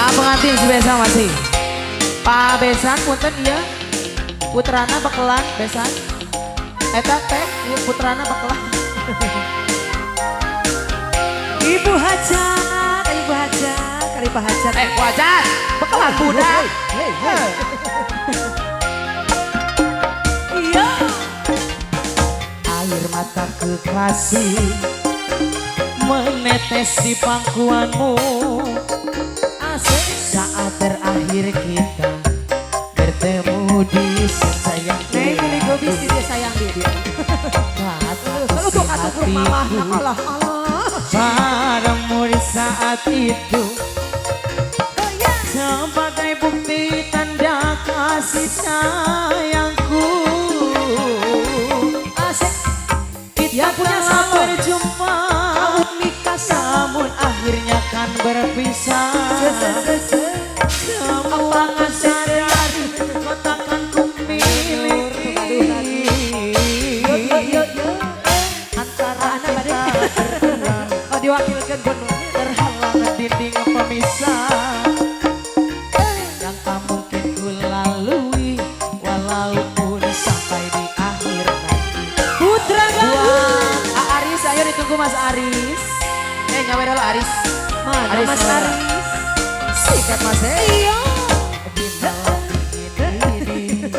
Pak pengantin si Besan masih. Pak Besan punten iya. Putrana bekelan Besan. Eta teh iya putrana bekelan. Ibu hajat, ibu hajat, kali Pak hajat. Bu Hajat, bekelan budak. Iya. Air mata kekasih menetes di pangkuanmu. Asik. Saat terakhir kita bertemu di sayang. Neng pilih gobis dia sayang dia. Kalau tuh kata mama, Allah Allah. Padamu di saat itu Oh ya. sebagai bukti tanda kasih sayangku. Asik. Kita punya telah satu. berjumpa, namun akhirnya kan berpisah. Semua kesadaran kau takkan ku miliki. Antara kita berdua Oh diwakilkan gunung. terhalang dinding pemisah yang tak mungkin ku lalui walaupun sampai di akhir nanti. Putra Buat Aris, ayo ditunggu Mas Aris. Nyawer dulu Aris. Mana Aris Mas Nora. Aris? Sikat Mas. Iya. Di malam dingin ini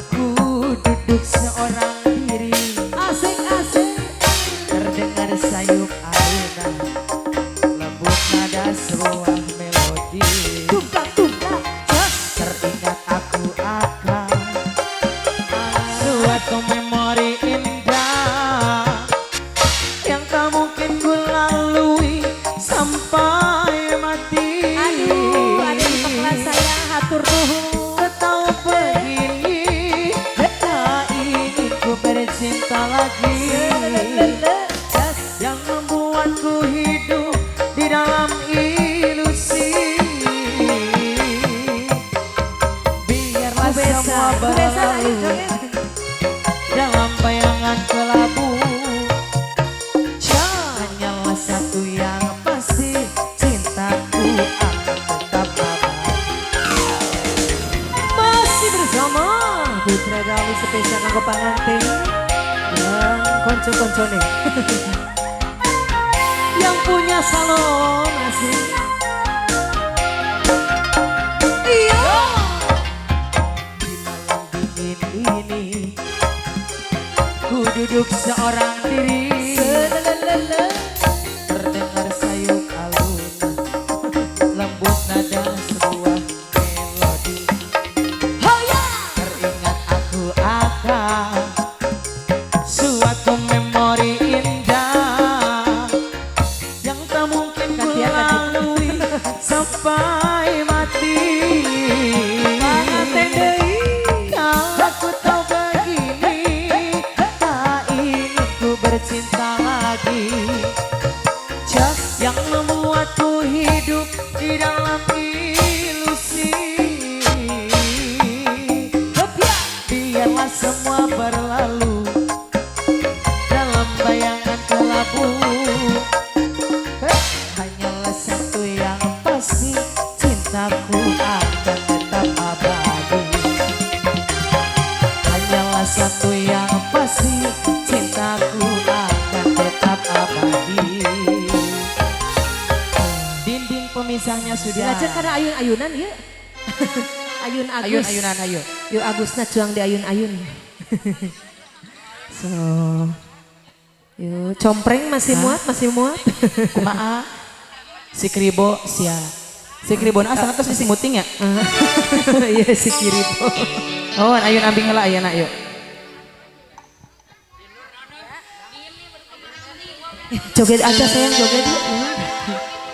ku duduk seorang diri, Asik asik. terdengar sayup alunan lembut nada sebuah melodi. Tungkak tungkak. Jos. Teringat aku akan suatu memori indah yang tak mungkin ku lalui sampai mati. Aduh, ada di kelas saya hatur nuhun. Tahu begini, tak ingin ku bercinta lagi, Jos. yang membuatku hidup di dalam ilusi. Biarlah semua berlalu dalam bayangan kelabu. Hanyalah satu yang pasti, cintaku akan tetap abadi. Masih bersama Putra Galuh spesial kanggo pangantin dan konco-koncone yang punya salon asik. Iya. Di malam dingin ini ku duduk seorang diri, Selelelele. terdengar sayup alunan lembut nada sebuah melodi. Oh ya. Teringat aku akan suatu memori indah yang tak mungkin ku lalui sampai mati. Pangantin deui. Kalau aku tahu begini, tak ingin ku bercinta lagi, yang membuatku hidup di dalam ilusi. Biarlah semua berlalu dalam bayangan kelabu. Hanyalah satu yang pasti, cintaku akan tetap abadi. Hanyalah satu yang pasti, cintaku akan tetap abadi. Dinding pemisahnya sudah. Dilajar karena ayun-ayunan ya. Ayun Agus. Ayun-ayunan ayo. Yuk Agusna juang di ayun-ayun. So. Yuk compreng masih muat, masih muat. Kumaha? Si Kribo sia. Si Kribo asal atas si muting ya? Iya si Kiribo. Oh, ayun ambing heula ayeuna yuk. Joget aja sayang joget yuk.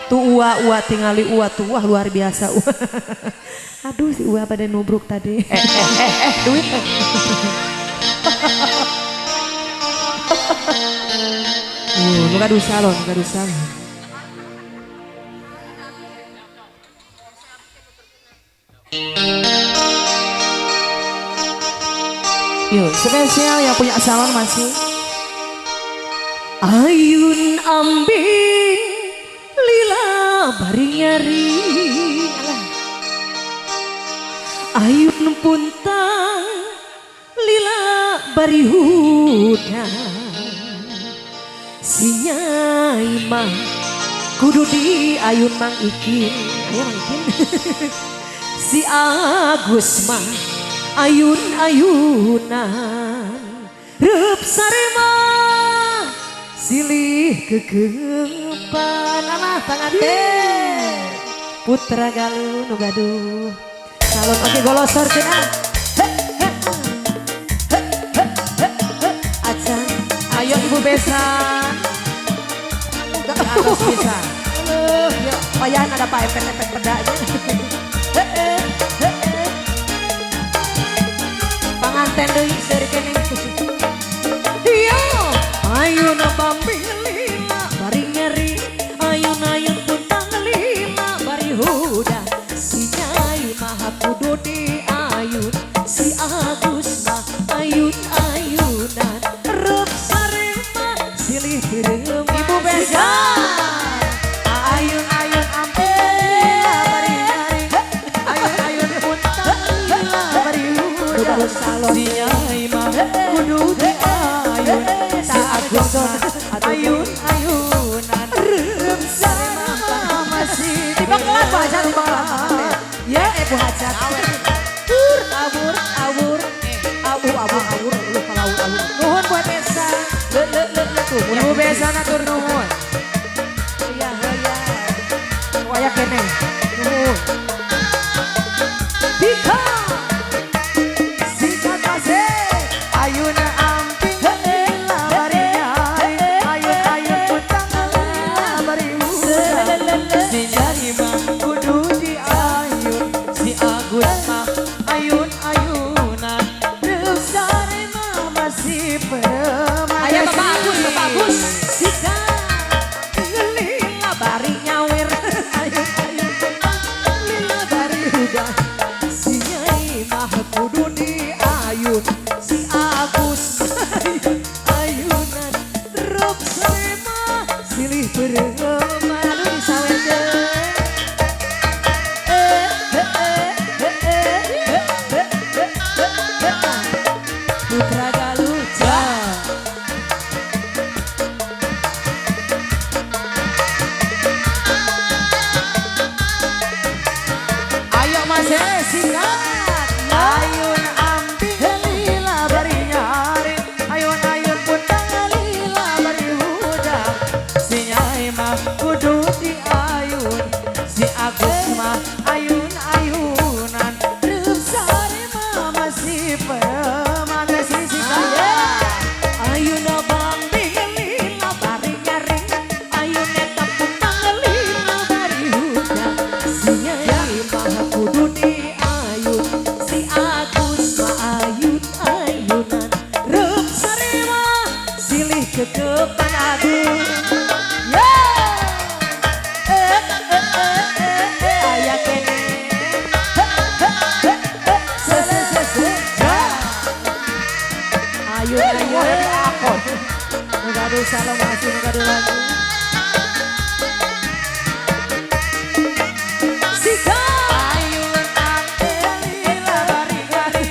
Tuh Ua tingali Ua tuh wah luar biasa Ua. Aduh si Ua pada nubruk tadi. Duit. Nuka dosa loh, nuka dosa. Yuk, spesial yang punya salon masih. Ayun ambing lila bari nyari ayun puntang lila barihuda si Nyai mah kudu di ayun Mang Ikin ayo Mang Ikin si Agus mah ayun-ayunan reup sarema silih kegepan alah panganten Putra Galuh nu gaduh salon oke golosor cenah acan Ayo Ibu Besan. Ke atas bisa. yuk payahan ada pak empet-empet pedanya Panganten deui seueur keneh. Yo, ayuna bambing lila bari nyeri, ayun-ayun puntang lila bari huda. Si Nyai mah kudu di ayun, si Agus mah ayun-ayunan. Reup sarema silih beureum Ibu Besan. Ayun-ayun ampun bari nyari. Ayun-ayun puntang lila bari huda. Si Nyai mah kudu di ayun. Si Agus mah ayun-ayunan. reup Sarema masih tiba kelapa aja tiba kelapa. Ya, Bu Hajat. Abur, abur, lu kalau abur. Nuhun buat Besan. Le tuh. Ibu Besan atur nuhun. Ya, ya. Waya keneh. Nuhun. Dika. Sikat kasih. Ayuna amping lila bari nyari. Ayun-ayun puntang lila bari huda. Si Nyai mah kudu di ayun. Si Agus mah ayun-ayunan. Reup sarema masih perempuan. Ayo Bapak Agus, Bapak Agus. Dika. Lila bari nyawer. Ayun-ayun puntang lila bari huda. Si Nyai mah kudu di ayun. Si Agus ayunan. Reup sarema silih beureum anu disawerkeun. Putra Galuh Jah. Ayo Mas sikat. Ayun amping lila bari nyari. Ayun-ayun puntang lila bari huda. Si Nyai mah kudu di ayun. Si Agus mah ayun-ayunan. Reup sarema masih perempuan. Si sikat. Ayuna bambing lila bari nyari, ayun eta puntang lila bari huda. Si Nyai mah kudu di ayun, si Agus mah ayun-ayunan. Reup sarema silih kekepan agung. Aya keneh. Ayun-ayun akon. Gaduh salam masih gaduh lagu. Sika Ayun amping lila bari nyari.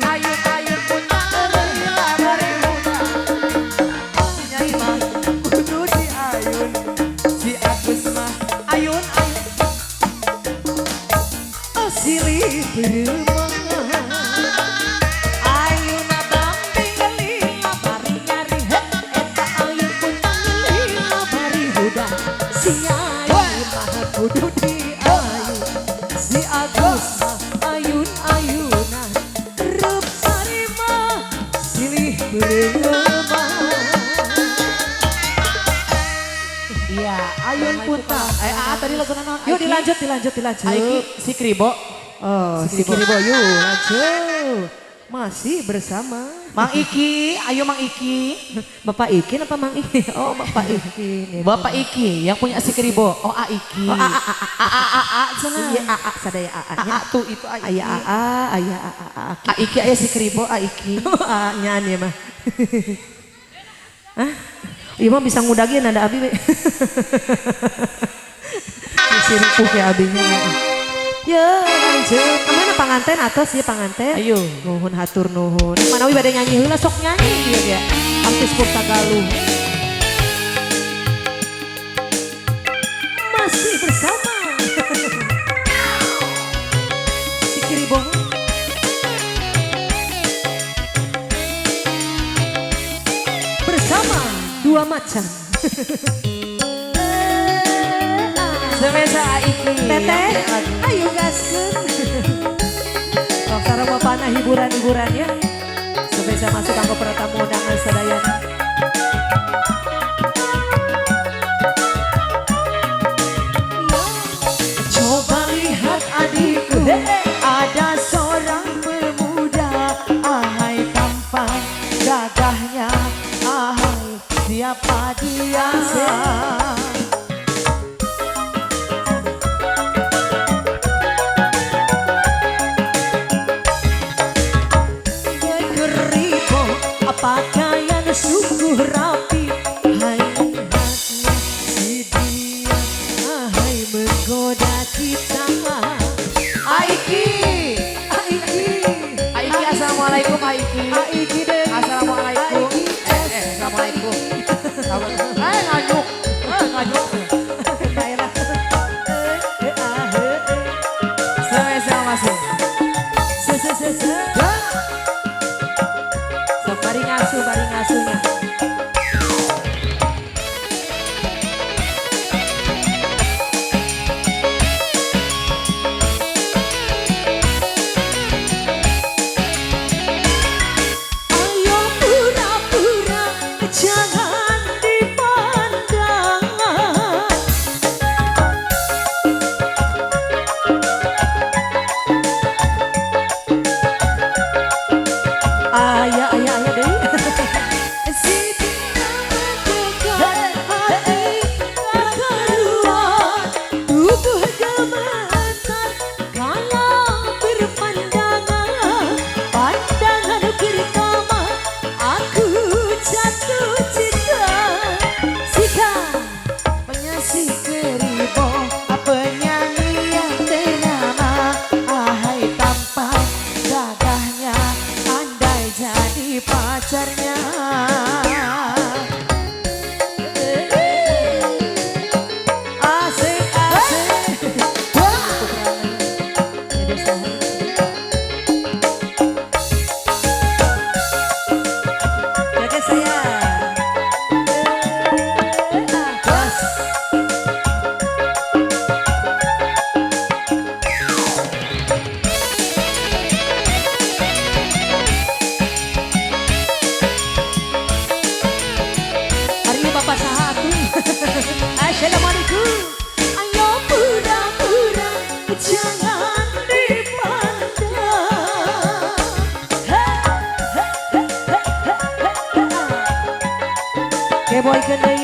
Ayun-ayun puntang lila bari huda. Si Nyai mah kudu di ayun. Si Agus mah ayun-ayun. silih beureum. Ayuna bambing lila bari nyari, eta ayun puntang lila bari huda. Si Nyai mah kudu di ayun, si Agus mah ayun-ayunan. Reup sarema silih beureum. Iya, ayun puntang. Tadi lagu naon? Yuk dilanjut. Aiki si Kribo. Oh, si Kiribo yuk lanjut. Masih bersama Mang Iki, ayo Mang Iki. Bapak Ikin apa Mang Ikin? Oh, Bapak Ikin. Bapak Iki yang punya si Kribo. Oh, A Iki. Oh, A sana. Iya, sadaya A-nya. A tuh itu A Iki. Aya A, aya A. A Iki aya si Kribo, A Iki. A-nya nih mah. Hah? Iya mah bisa ngudagin ada abi we. Si ripuh ya abinya. Ya lanjut. Kemana panganten atas ya panganten? Ayo. Nuhun hatur nuhun. Manawi bade nyanyi heula sok nyanyi dia ya. Artis Purta Galuh. Masih bersama. Sikiribong. Bersama dua macan. Semesa Aiki. Teteh, ayo gaskeun. Sok sareng bapana hiburan-hiburannya. Sebisa masuk anggo peratamu undangan sadayana. Coba lihat adikku, ada seorang pemuda, ahai tampan gagahnya, ahai siapa dia? Pakaian sungguh rapi, hai hati si dia, hai menggoda kita. Aiki, Aiki, Aiki, assalamualaikum Aiki. Aiki deh. Assalamualaikum. Assalamualaikum. Nganyuk, nganyuk. Sama-sama masuk. Bari ngasuhnya. Ayo pura-pura jangan dipandang. Ayah deh. Pacarnya asik jaga saya Bapak Sahatu. Assalamualaikum. Ayo pura-pura jangan dipandang. Keboy kendai.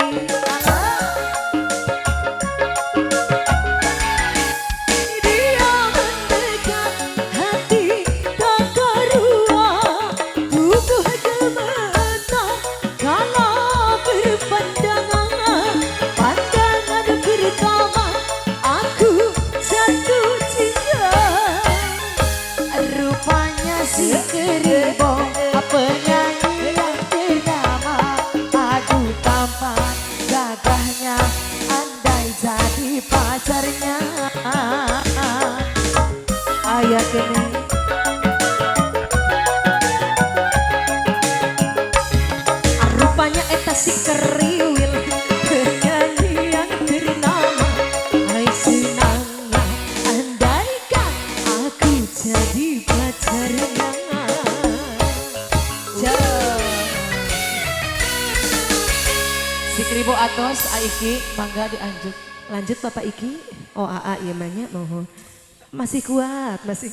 Dia mendekat hati tak karuan, tubuh gemetar kalau berpandangan. Pandangan pertama aku jatuh cinta. Rupanya si Keribong, penyanyi yang ternama. Aduh tampan gagahnya, andai jadi pacarnya. Ayah kene rupanya eta si Keriwil, penyanyi yang ternama. Hai senangnya andaikan aku jadi pacarnya. Si Kribo atos Aiki, mangga dianjuk. Lanjut Bapak Iki. Oh AA iya banyak mohon. Masih kuat, masih.